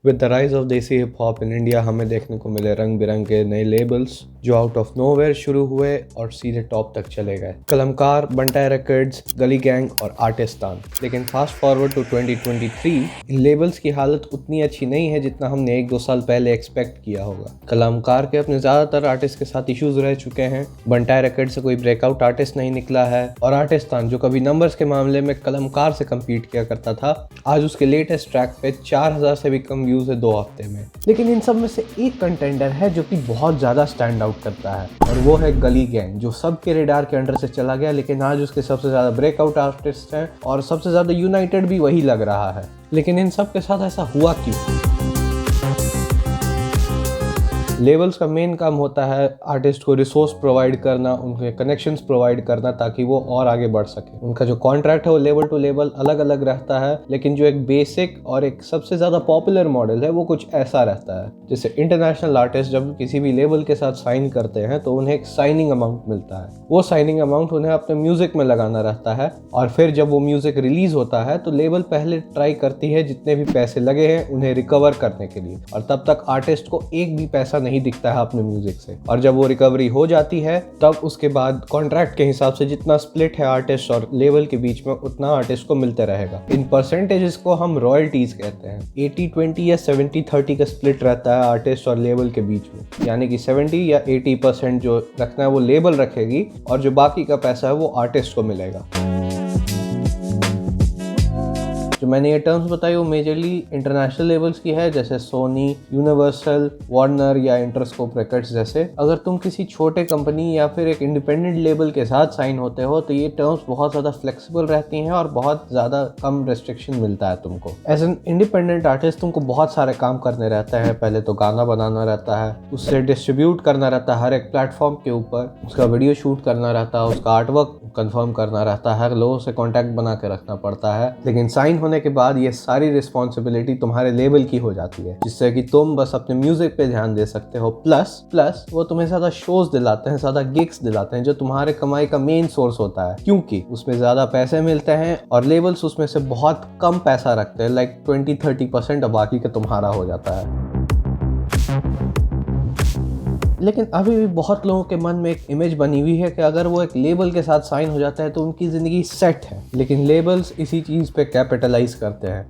With the rise of देसी hip hop in India हमें देखने को मिले रंग बिरंगे नए लेबल्स जो आउट ऑफ नोवेयर शुरू हुए और सीधे टॉप तक चले गए। कलमकार, बंटाई रिकॉर्ड्स, गली गैंग और आर्टिस्तान। लेकिन fast forward to 2023 in labels की हालत उतनी अच्छी नहीं है जितना हमने 1-2 साल पहले एक्सपेक्ट किया होगा। कलमकार के अपने ज़्यादातर आर्टिस्ट के साथ इश्यूज रह चुके हैं, बंटाई रिकॉर्ड्स से कोई ब्रेकआउट आर्टिस्ट नहीं निकला है और आर्टिस्तान जो कभी नंबर्स के मामले में कलमकार से कम्पीट किया करता था, आज उसके लेटेस्ट ट्रैक पे 4000 से भी कम व्यूज है 2 हफ्ते में। लेकिन इन सब में से एक कंटेंडर है जो कि बहुत ज़्यादा स्टैंड आउट करता है और वो है गली गैंग, जो सबके रेडार के अंडर से चला गया लेकिन आज उसके सबसे ज़्यादा ब्रेकआउट आर्टिस्ट हैं और सबसे ज़्यादा यूनाइटेड भी वही लग रहा है। लेकिन इन सब के साथ ऐसा हुआ क्यों? लेबल्स का मेन काम होता है आर्टिस्ट को रिसोर्स प्रोवाइड करना, उनके कनेक्शंस प्रोवाइड करना ताकि वो और आगे बढ़ सके। उनका जो कॉन्ट्रैक्ट है वो लेबल टू लेबल अलग अलग रहता है, लेकिन जो एक बेसिक और एक सबसे ज़्यादा पॉपुलर मॉडल है वो कुछ ऐसा रहता है। जैसे इंटरनेशनल आर्टिस्ट जब किसी भी लेबल के साथ साइन करते हैं तो उन्हें एक साइनिंग अमाउंट मिलता है। वो साइनिंग अमाउंट उन्हें अपने म्यूजिक में लगाना रहता है और फिर जब वो म्यूजिक रिलीज होता है तो लेबल पहले ट्राई करती है जितने भी पैसे लगे हैं उन्हें रिकवर करने के लिए, और तब तक आर्टिस्ट को एक भी पैसा नहीं दिखता है अपने म्यूजिक से। और जब वो रिकवरी हो जाती है तब उसके बाद कॉन्ट्रैक्ट के हिसाब से जितना स्प्लिट है आर्टिस्ट और लेबल के बीच में उतना आर्टिस्ट को मिलते रहेगा। इन परसेंटेजेस को हम रॉयल्टीज कहते हैं। 80-20 या 70-30 का स्प्लिट रहता है आर्टिस्ट और लेबल के बीच में, यानी कि 70 या 80% जो रखना है वो लेबल रखेगी और जो बाकी का पैसा है वो आर्टिस्ट को मिलेगा। जो मैंने ये टर्म्स बताई वो मेजरली इंटरनेशनल लेबल्स की है, जैसे सोनी, यूनिवर्सल, वार्नर या इंटरस्कोप रिकॉर्ड्स जैसे। अगर तुम किसी छोटे कंपनी या फिर एक इंडिपेंडेंट लेबल के साथ साइन होते हो तो ये टर्म्स बहुत ज़्यादा फ्लेक्सिबल रहती हैं और बहुत ज़्यादा कम रेस्ट्रिक्शन मिलता है तुमको। एज एन इंडिपेंडेंट आर्टिस्ट तुमको बहुत सारे काम करने रहते हैं। पहले तो गाना बनाना रहता है, उससे डिस्ट्रीब्यूट करना रहता है हर एक प्लेटफॉर्म के ऊपर, उसका वीडियो शूट करना रहता है, उसका आर्टवर्क कंफर्म करना रहता है, लोगों से कॉन्टैक्ट बना के रखना पड़ता है। लेकिन साइन होने के बाद ये सारी रिस्पॉन्सिबिलिटी तुम्हारे लेबल की हो जाती है, जिससे कि तुम बस अपने म्यूजिक पे ध्यान दे सकते हो। प्लस वो तुम्हें ज़्यादा शोज दिलाते हैं, ज़्यादा गिग्स दिलाते हैं, जो तुम्हारे कमाई का मेन सोर्स होता है, क्योंकि उसमें ज़्यादा पैसे मिलते हैं और लेबल्स उसमें से बहुत कम पैसा रखते हैं, लाइक 20-30%, और बाकी का तुम्हारा हो जाता है। लेकिन अभी भी बहुत लोगों के मन में एक इमेज बनी हुई है कि अगर वो एक लेबल के साथ साइन हो जाता है तो उनकी ज़िंदगी सेट है। लेकिन लेबल्स इसी चीज़ पे कैपिटलाइज करते हैं।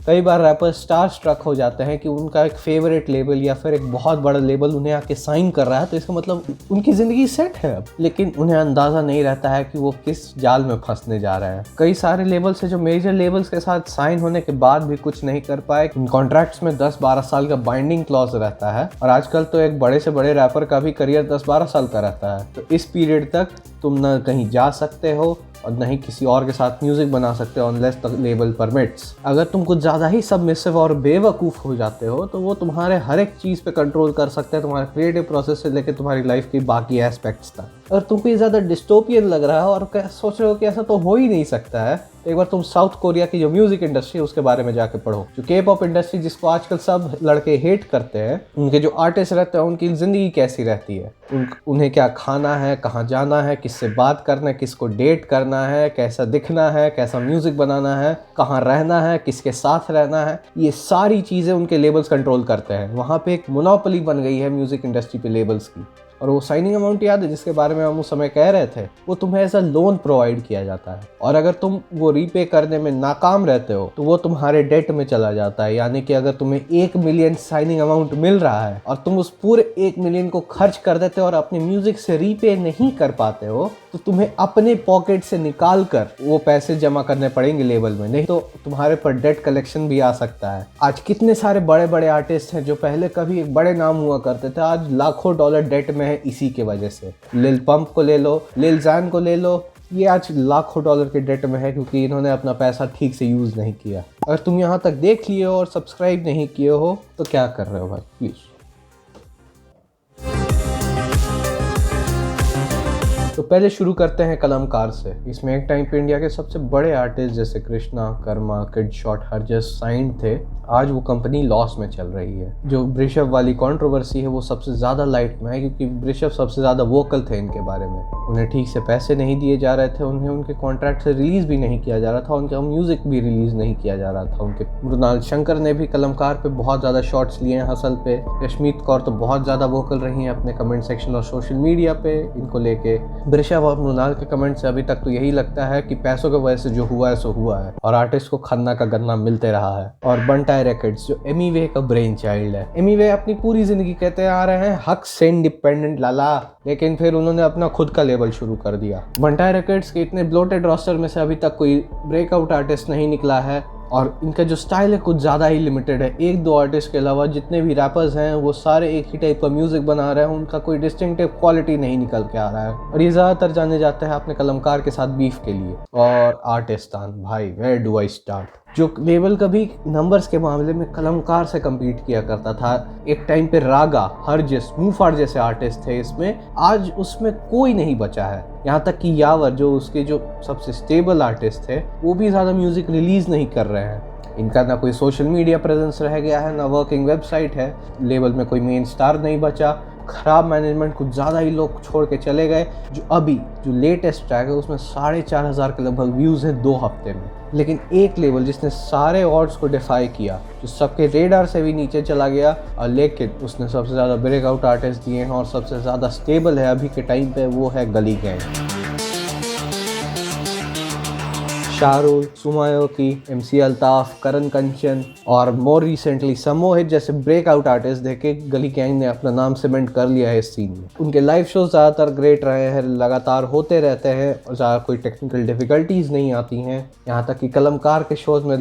कई बार रैपर स्टार स्ट्रक हो जाते हैं कि उनका एक फेवरेट लेबल या फिर एक बहुत बड़ा लेबल उन्हें आके साइन कर रहा है, तो इसका मतलब उनकी ज़िंदगी सेट है अब। लेकिन उन्हें अंदाज़ा नहीं रहता है कि वो किस जाल में फंसने जा रहे हैं। कई सारे लेबल्स है जो मेजर लेबल्स के साथ साइन होने के बाद भी कुछ नहीं कर पाए। इन कॉन्ट्रैक्ट्स में 10-12 साल का बाइंडिंग क्लॉज रहता है और आजकल तो एक बड़े से बड़े रैपर का भी करियर 10-12 साल का रहता है। तो इस पीरियड तक तुम न कहीं जा सकते हो और नहीं किसी और के साथ म्यूजिक बना सकते हो अनलेस द लेबल परमिट्स। अगर तुम कुछ ज़्यादा ही सबमिसिव और बेवकूफ़ हो जाते हो तो वो तुम्हारे हर एक चीज़ पे कंट्रोल कर सकते हैं, तुम्हारे क्रिएटिव प्रोसेस से लेकर तुम्हारी लाइफ की बाकी एस्पेक्ट्स तक। अगर तुमको ये ज़्यादा डिस्टोपियन लग रहा है और सोच रहे हो कि ऐसा तो हो ही नहीं सकता है, तो एक बार तुम साउथ कोरिया की जो म्यूजिक इंडस्ट्री है उसके बारे में जाके पढ़ो। जो के पॉप इंडस्ट्री जिसको आजकल सब लड़के हेट करते हैं, उनके जो आर्टिस्ट रहते हैं उनकी ज़िंदगी कैसी रहती है, उन्हें क्या खाना है, कहाँ जाना है, किससे बात करना है, किसको डेट करना है, कैसा दिखना है, कैसा म्यूजिक बनाना है, कहाँ रहना है, किसके साथ रहना है, ये सारी चीज़ें उनके लेबल्स कंट्रोल करते हैं। वहाँ पे एक मोनोपोली बन गई है म्यूजिक इंडस्ट्री पे लेबल्स की। और वो साइनिंग अमाउंट याद है जिसके बारे में हम उस समय कह रहे थे, वो तुम्हें एज अ लोन प्रोवाइड किया जाता है और अगर तुम वो रीपे करने में नाकाम रहते हो तो वो तुम्हारे डेट में चला जाता है। यानी कि अगर तुम्हें 1 मिलियन साइनिंग अमाउंट मिल रहा है और तुम उस पूरे 1 मिलियन को खर्च कर देते हो और अपने म्यूजिक से रीपे नहीं कर पाते हो तो तुम्हें अपने पॉकेट से निकाल कर वो पैसे जमा करने पड़ेंगे लेबल में, नहीं तो तुम्हारे पर डेट कलेक्शन भी आ सकता है। आज कितने सारे बड़े बड़े आर्टिस्ट हैं जो पहले कभी एक बड़े नाम हुआ करते थे, आज लाखों डॉलर डेट में है इसी के वजह से। लिल पंप को ले लो, लिल जैन को ले लो, ये आज लाखों डॉलर के डेट में है क्योंकि इन्होंने अपना पैसा ठीक से यूज़ नहीं किया। अगर तुम यहाँ तक देख लिए हो और सब्सक्राइब नहीं किए हो तो क्या कर रहे हो भाई, प्लीज़। तो पहले शुरू करते हैं कलमकार से। इसमें एक टाइम पे इंडिया के सबसे बड़े आर्टिस्ट जैसे Krishna, Karma, kid shot, Harjas signed थे। आज वो कंपनी लॉस में चल रही है। जो वृषभ वाली कंट्रोवर्सी है वो सबसे ज़्यादा लाइट में है, क्योंकि वृषभ सबसे ज़्यादा वोकल थे इनके बारे में। उन्हें ठीक से पैसे नहीं दिए जा रहे थे, उन्हें उनके कॉन्ट्रैक्ट से रिलीज़ भी नहीं किया जा रहा था, उनका म्यूज़िक भी रिलीज़ नहीं किया जा रहा था। उनके मृणाल शंकर ने भी कलमकार पे बहुत ज़्यादा शॉट्स लिए हैं हसल पे। यशमीत कौर तो बहुत ज़्यादा वोकल रही हैं अपने कमेंट सेक्शन और सोशल मीडिया पे इनको लेके। वृषभ और मृणाल के कमेंट से अभी तक तो यही लगता है कि पैसों की वजह से जो हुआ है सो हुआ है, और आर्टिस्ट को खन्ना का गन्ना मिलते रहा है। और बंटाई रिकॉर्ड्स जो एमी वे का ब्रेन चाइल्ड है, एमी वे अपनी पूरी जिंदगी कहते आ रहे हैं हक से इंडिपेंडेंट लाला, लेकिन फिर उन्होंने अपना खुद का लेबल शुरू कर दिया। बंटाई रिकॉर्ड्स के इतने ब्लोटेड रोस्टर में से अभी तक कोई ब्रेकआउट आर्टिस्ट नहीं निकला है, और इनका जो स्टाइल है कुछ ज़्यादा ही लिमिटेड है। एक दो आर्टिस्ट के अलावा जितने भी रैपर्स हैं वो सारे एक ही टाइप का म्यूज़िक बना रहे हैं, उनका कोई डिस्टिंक्टिव क्वालिटी नहीं निकल के आ रहा है, और ये ज़्यादातर जाने जाते हैं अपने कलमकार के साथ बीफ के लिए। और आर्टिस्तान भाई, वेयर डू आई स्टार्ट। जो लेबल कभी नंबर्स के मामले में कलमकार से कम्पीट किया करता था, एक टाइम पे रागा, हरजिस, मुफाड़ जैसे आर्टिस्ट थे इसमें, आज उसमें कोई नहीं बचा है। यहाँ तक कि यावर जो उसके जो सबसे स्टेबल आर्टिस्ट थे वो भी ज़्यादा म्यूज़िक रिलीज़ नहीं कर रहे हैं। इनका ना कोई सोशल मीडिया प्रेजेंस रह गया है, ना वर्किंग वेबसाइट है, लेबल में कोई मेन स्टार नहीं बचा, ख़राब मैनेजमेंट, कुछ ज़्यादा ही लोग छोड़ के चले गए। जो लेटेस्ट ट्रैक है उसमें 4,500 के लगभग व्यूज़ हैं 2 हफ्ते में। लेकिन एक लेबल जिसने सारे ऑड्स को डिफाई किया, जो सबके रेडार से भी नीचे चला गया, और लेकिन उसने सबसे ज़्यादा ब्रेकआउट आर्टिस्ट दिए हैं और सबसे ज़्यादा स्टेबल है अभी के टाइम पे, वो है गली गैंग। शाहरुल, सुमायोकी, MC अल्ताफ, करण कंचन और मोर रिसेंटली समोहित जैसे ब्रेकआउट आर्टिस्ट देखे गली गैंग ने अपना नाम सीमेंट कर लिया है इस सीन में। उनके लाइव शो ज़्यादातर ग्रेट रहे हैं, लगातार होते रहते हैं और ज़्यादा कोई टेक्निकल डिफ़िकल्टीज नहीं आती हैं। यहाँ तक कि कलमकार के शोज़ में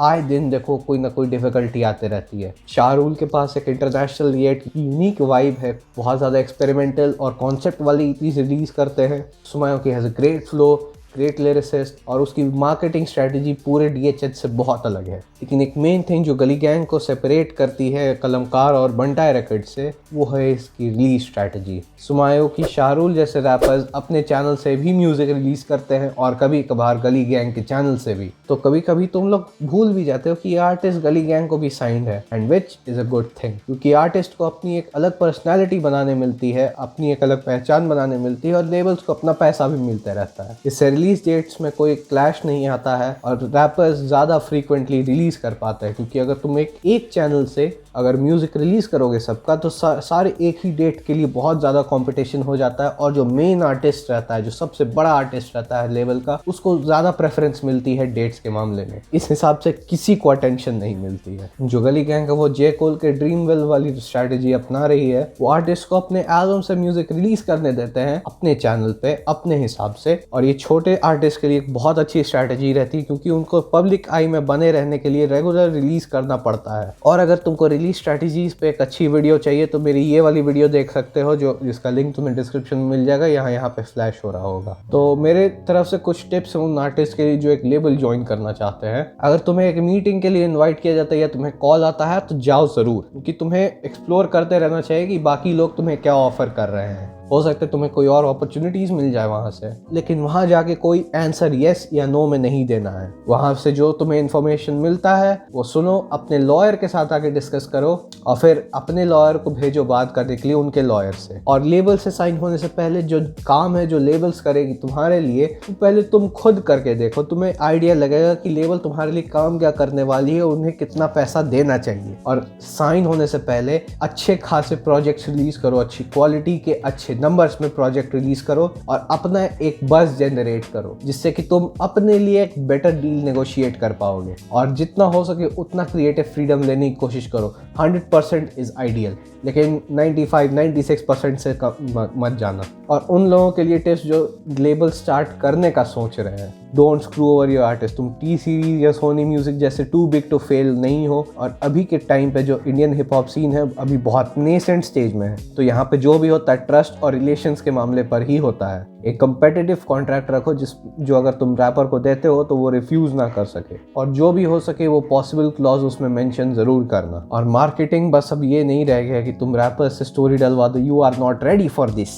आए दिन देखो कोई ना कोई डिफ़िकल्टी आते रहती है। शाहरुल के पास एक इंटरनेशनल रिएट की यूनिक वाइब है, बहुत ज़्यादा एक्सपेरिमेंटल और कॉन्सेप्ट वाली चीज़ रिलीज़ करते हैं। सुमायोकी has a great flow, great lyricist, और उसकी मार्केटिंग स्ट्रेटजी पूरे DHH से बहुत अलग है। लेकिन एक मेन थिंग जो गली गैंग को सेपरेट करती है कलमकार और बंटाई रिकॉर्ड से, वो है इसकी रिलीज स्ट्रेटजी। सुमायोकी, शाहरुल जैसे रैपर्स अपने चैनल से भी म्यूजिक रिलीज करते हैं और कभी कभार गली गैंग के चैनल से भी। तो कभी कभी तुम लोग भूल भी जाते हो कि ये आर्टिस्ट गली गैंग को भी साइंड है, and which is a good thing, क्योंकि आर्टिस्ट को अपनी एक अलग पर्सनैलिटी बनाने मिलती है, अपनी एक अलग पहचान बनाने मिलती है, और लेबल्स को अपना पैसा भी मिलता रहता है। इससे रिलीज डेट्स में कोई क्लैश नहीं आता है और रैपर्स ज़्यादा फ्रीक्वेंटली रिलीज़ कर पाते हैं, क्योंकि अगर तुम एक चैनल से अगर म्यूज़िक रिलीज़ करोगे सबका, तो सारे एक ही डेट के लिए बहुत ज़्यादा कंपटीशन हो जाता है, और जो मेन आर्टिस्ट रहता है, जो सबसे बड़ा आर्टिस्ट रहता है लेवल का, उसको ज़्यादा प्रेफरेंस मिलती है डेट्स के मामले में। इस हिसाब से किसी को अटेंशन नहीं मिलती है। जो गली गैंग है वो जे कोल के ड्रीम वेल वाली स्ट्रैटेजी अपना रही है। वो आर्टिस्ट को अपने एल्बम से म्यूज़िक रिलीज़ करने देते हैं अपने चैनल पे अपने हिसाब से, और ये छोटे आर्टिस्ट के लिए एक बहुत अच्छी स्ट्रैटेजी रहती है, क्योंकि उनको पब्लिक आई में बने रहने के लिए रेगुलर रिलीज़ करना पड़ता है। और अगर तुमको रिलीज स्ट्रैटेजीज पे एक अच्छी वीडियो चाहिए तो मेरी ये वाली वीडियो देख सकते हो, जिसका लिंक तुम्हें डिस्क्रिप्शन में मिल जाएगा, यहाँ पे फ्लैश हो रहा होगा। तो मेरे तरफ से कुछ टिप्स हैं उन आर्टिस्ट के लिए जो एक लेबल ज्वाइन करना चाहते हैं। अगर तुम्हें एक मीटिंग के लिए इन्वाइट किया जाता है या तुम्हें कॉल आता है तो जाओ ज़रूर, क्योंकि तुम्हें एक्सप्लोर करते रहना चाहिए कि बाकी लोग तुम्हें क्या ऑफर कर रहे हैं। हो सकता है तुम्हें कोई और अपॉर्चुनिटीज़ मिल जाए वहाँ से, लेकिन वहाँ जाके कोई आंसर येस या नो में नहीं देना है। वहाँ से जो तुम्हें इन्फॉर्मेशन मिलता है वो सुनो, अपने लॉयर के साथ आके डिस्कस करो, और फिर अपने लॉयर को भेजो बात करने के लिए उनके लॉयर से। और लेबल से साइन होने से पहले जो काम है जो लेबल्स करेगी तुम्हारे लिए, तो पहले तुम खुद करके देखो, तुम्हें आइडिया लगेगा कि लेबल तुम्हारे लिए काम क्या करने वाली है, उन्हें कितना पैसा देना चाहिए। और साइन होने से पहले अच्छे खासे प्रोजेक्ट्स रिलीज करो, अच्छी क्वालिटी के अच्छे नंबर्स में प्रोजेक्ट रिलीज करो, और अपना एक बज़ जनरेट करो, जिससे कि तुम अपने लिए एक बेटर डील नेगोशिएट कर पाओगे। और जितना हो सके उतना क्रिएटिव फ्रीडम लेने की कोशिश करो। 100% इज़ आइडियल, लेकिन 95-96% से मत जाना। और उन लोगों के लिए टिप्स जो लेबल स्टार्ट करने का सोच रहे हैं, don't screw over your artist. तुम टी सीरीज या सोनी म्यूजिक जैसे टू बिग टू फेल नहीं हो, और अभी के टाइम पे जो इंडियन हिप हॉप सीन है अभी बहुत नेसेंट स्टेज में है, तो यहाँ पे जो भी होता है ट्रस्ट और रिलेशंस के मामले पर ही होता है। एक कंपेटिटिव कॉन्ट्रैक्ट रखो जो अगर तुम रैपर को देते हो तो वो रिफ्यूज ना कर सके, और जो भी हो सके वो पॉसिबल क्लॉज उसमें मेंशन जरूर करना। और मार्केटिंग बस अब ये नहीं रह गया कि तुम रैपर से स्टोरी डलवा दो, you are not ready for this.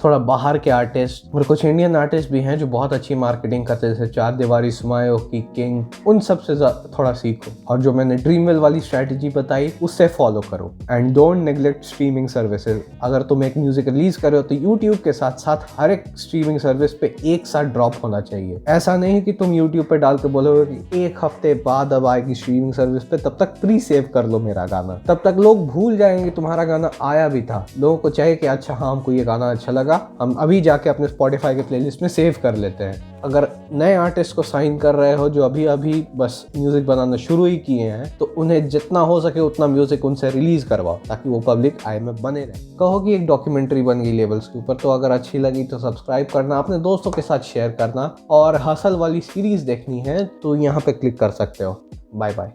थोड़ा बाहर के आर्टिस्ट और कुछ इंडियन आर्टिस्ट भी हैं जो बहुत अच्छी मार्केटिंग करते हैं, जैसे चार दीवारी, स्मायो की किंग, उन सब से थोड़ा सीखो और जो मैंने ड्रीमवेल वाली स्ट्रैटेजी बताई उससे फॉलो करो। And don't neglect streaming services. अगर तुम एक म्यूजिक रिलीज कर रहे हो तो यूट्यूब के साथ साथ हर एक स्ट्रीमिंग सर्विस पे एक साथ ड्रॉप होना चाहिए। ऐसा नहीं कि तुम यूट्यूब पे डाल के बोलोगे कि एक हफ्ते बाद अब आएगी स्ट्रीमिंग सर्विस पे, तब तक प्री सेव कर लो मेरा गाना। तब तक लोग भूल जाएंगे तुम्हारा गाना आया भी था। लोगों को चाहिए कि अच्छा हाँ, हमको ये गाना अच्छा लगा, हम अभी जाके अपने स्पॉटिफाई के प्लेलिस्ट में सेव कर लेते हैं। अगर नए आर्टिस्ट को साइन कर रहे हो जो अभी अभी बस म्यूजिक बनाना शुरू ही किए हैं, तो उन्हें जितना हो सके उतना म्यूजिक उनसे रिलीज करवाओ ताकि वो पब्लिक आई में बने रहे। कहो कि एक डॉक्यूमेंट्री बन गई लेबल्स के ऊपर, तो अगर अच्छी लगी तो सब्सक्राइब करना, अपने दोस्तों के साथ शेयर करना, और हसल वाली सीरीज देखनी है तो यहाँ पे क्लिक कर सकते हो। Bye bye.